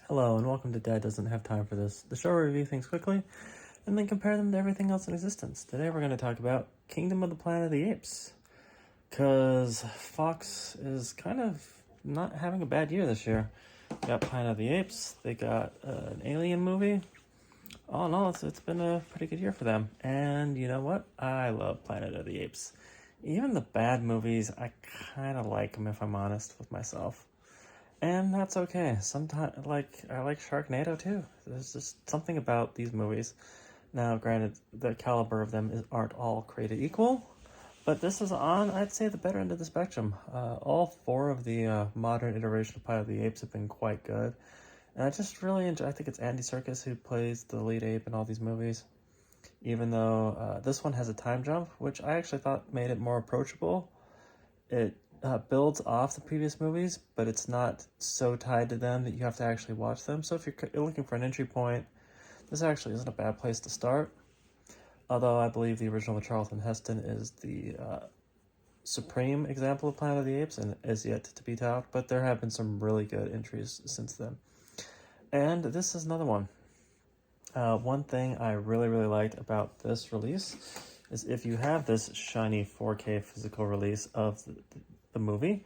Hello and welcome to Dad Doesn't Have Time for This, the show where we review things quickly and then compare them to everything else in existence. Today we're going to talk about Kingdom of the Planet of the Apes, because Fox is kind of not having a bad year this year. They got Planet of the Apes, they got an Alien movie. All in all, it's been a pretty good year for them. And you know what? I love Planet of the Apes. Even the bad movies, I kind of like them if I'm honest with myself. And that's okay. Sometimes, I like Sharknado too. There's just something about these movies. Now, granted, the caliber of them aren't all created equal, but this is on, I'd say, the better end of the spectrum. All four of the modern iterations of Planet of the Apes have been quite good. And I just really enjoy, I think it's Andy Serkis who plays the lead ape in all these movies. Even though this one has a time jump, which I actually thought made it more approachable. It builds off the previous movies, but it's not so tied to them that you have to actually watch them. So if you're looking for an entry point, this actually isn't a bad place to start. Although I believe the original with Charlton Heston is the supreme example of Planet of the Apes and is yet to be topped, but there have been some really good entries since then. And this is another one. One thing I really liked about this release is if you have this shiny 4K physical release of the movie,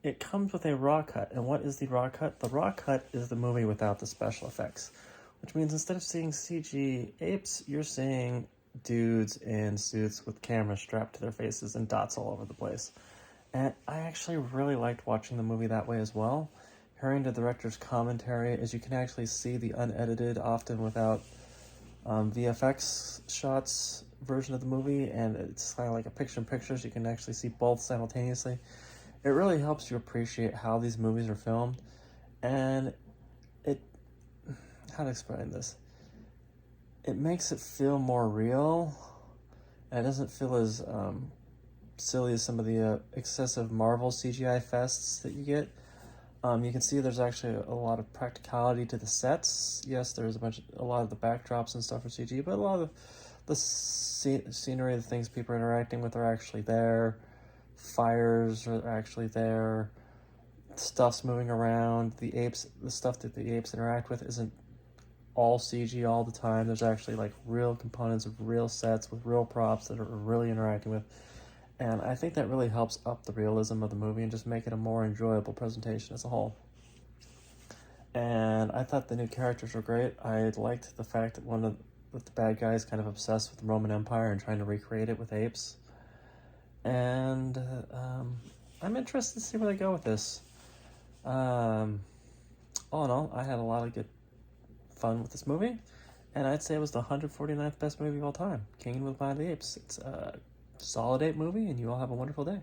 it comes with a raw cut. And what is the raw cut? The raw cut is the movie without the special effects, which means instead of seeing CG apes, you're seeing dudes in suits with cameras strapped to their faces and dots all over the place. And I actually really liked watching the movie that way as well. Hearing the director's commentary, as you can actually see the unedited, often without VFX shots version of the movie, and it's kind of like a picture-in-picture, so you can actually see both simultaneously. It really helps you appreciate how these movies are filmed, and how to explain this? It makes it feel more real, and it doesn't feel as silly as some of the excessive Marvel CGI fests that you get. You can see there's actually a lot of practicality to the sets. Yes, there's a lot of the backdrops and stuff are CG, but a lot of the scenery, the things people are interacting with are actually there. Fires are actually there. Stuff's moving around. The stuff that the apes interact with isn't all CG all the time. There's actually like real components of real sets with real props that are really interacting with. And I think that really helps up the realism of the movie and just make it a more enjoyable presentation as a whole. And I thought the new characters were great. I liked the fact that one of the bad guys kind of obsessed with the Roman Empire and trying to recreate it with apes. And I'm interested to see where they go with this. All in all, I had a lot of good fun with this movie. And I'd say it was the 149th best movie of all time, Kingdom of the Planet of the Apes. It's solid ape movie, and you all have a wonderful day.